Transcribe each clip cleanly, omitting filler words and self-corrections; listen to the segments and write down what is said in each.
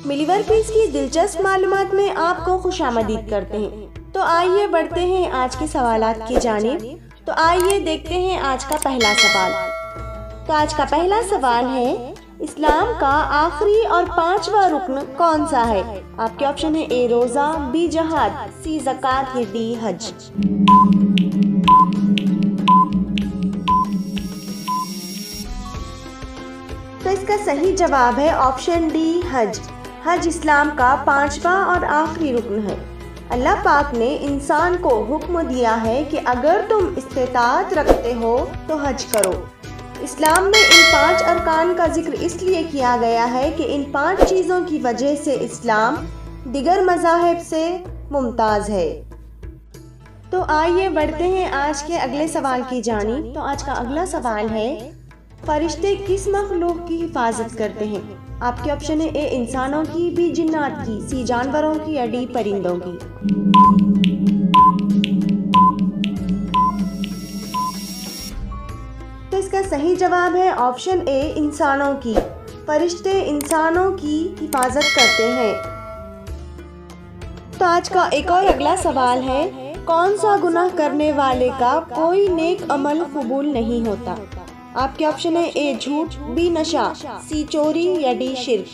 मिलीवर piece की दिलचस्प मालूमात में आपको खुशामदीद करते हैं। तो आइए बढ़ते हैं आज के सवालात की जानिब। तो आइए देखते हैं आज का पहला सवाल। तो आज का पहला सवाल है, इस्लाम का आखिरी और 5वां रुकन कौन सा है? आपके ऑप्शन है ए रोजा, बी जहाद, सी ज़कात या डी हज। तो इसका सही जवाब है ऑप्शन डी हज। हज इस्लाम का 5वां और आखिरी रुकन है। अल्लाह पाक ने इंसान को हुक्म दिया है कि अगर तुम इस्तेताअत रखते हो तो हज करो। इस्लाम में इन 5 अरकान का जिक्र इसलिए किया गया है कि इन 5 चीज़ों की वजह से इस्लाम दिगर मज़ाहिब से मुमताज़ है। तो आइए बढ़ते हैं आज के अगले सवाल की जानिब। तो आज का अगला सवाल है, फरिश्ते किस मखलूक की हिफाजत करते हैं? आपके ऑप्शन है ए इंसानों की, बी जिन्नात की, सी जानवरों की या डी परिंदों की। तो इसका सही जवाब है ऑप्शन ए इंसानों की। फरिश्ते इंसानों की हिफाजत करते हैं। तो आज का एक और अगला सवाल है, कौन सा गुनाह करने वाले का कोई नेक अमल कबूल नहीं होता? आपके ऑप्शन है ए झूठ, बी नशा, सी चोरी या डी शिर्क।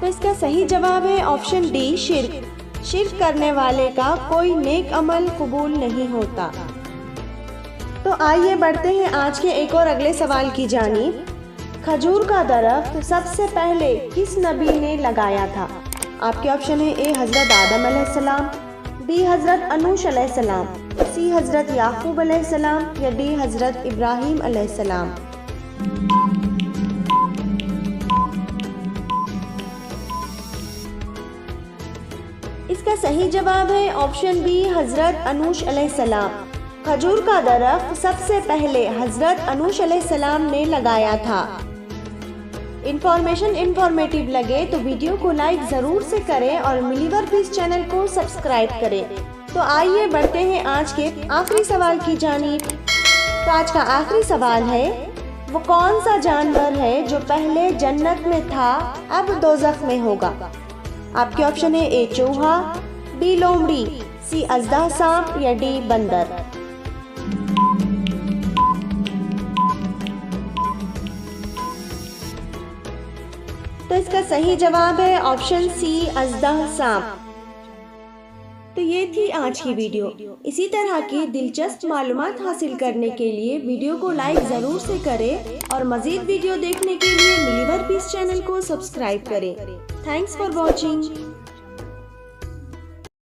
तो इसका सही जवाब है ऑप्शन डी शिर्क। शिर्क करने वाले का कोई नेक अमल कबूल नहीं होता। तो आइए बढ़ते हैं आज के एक और अगले सवाल की जानिब। खजूर का दरख्त सबसे पहले किस नबी ने लगाया था? आपके ऑप्शन है ए हज़रत आदम अलैहिस्सलाम, बी हज़रत अनूश अलैहिस्सलाम, सी हज़रत याकूब अलैहिस्सलाम या डी हज़रत इब्राहीम अलैहिस्सलाम। इसका सही जवाब है ऑप्शन बी हज़रत अनूश अलैहिस्सलाम। खजूर का दरख्त सबसे पहले हज़रत अनूश अलैहिस्सलाम ने लगाया था। इन्फॉर्मेशन इन्फॉर्मेटिव लगे तो वीडियो को लाइक ज़रूर से करें और मिलीवर पीस चैनल को सब्सक्राइब करें। तो आइए बढ़ते हैं आज के आखिरी सवाल की जानिब। तो आज का आखिरी सवाल है, वो कौन सा जानवर है जो पहले जन्नत में था अब दोज़ख में होगा? आपके ऑप्शन है ए चूहा, बी लोमड़ी, सी अजदा सांप या डी बंदर। तो इसका सही जवाब है ऑप्शन सी अजदा सांप। तो ये थी आज की वीडियो। इसी तरह की दिलचस्प मालूमात हासिल करने के लिए वीडियो को लाइक ज़रूर से करें और मज़ीद वीडियो देखने के लिए मिलीवर पीस चैनल को सब्सक्राइब करें। Thanks for watching.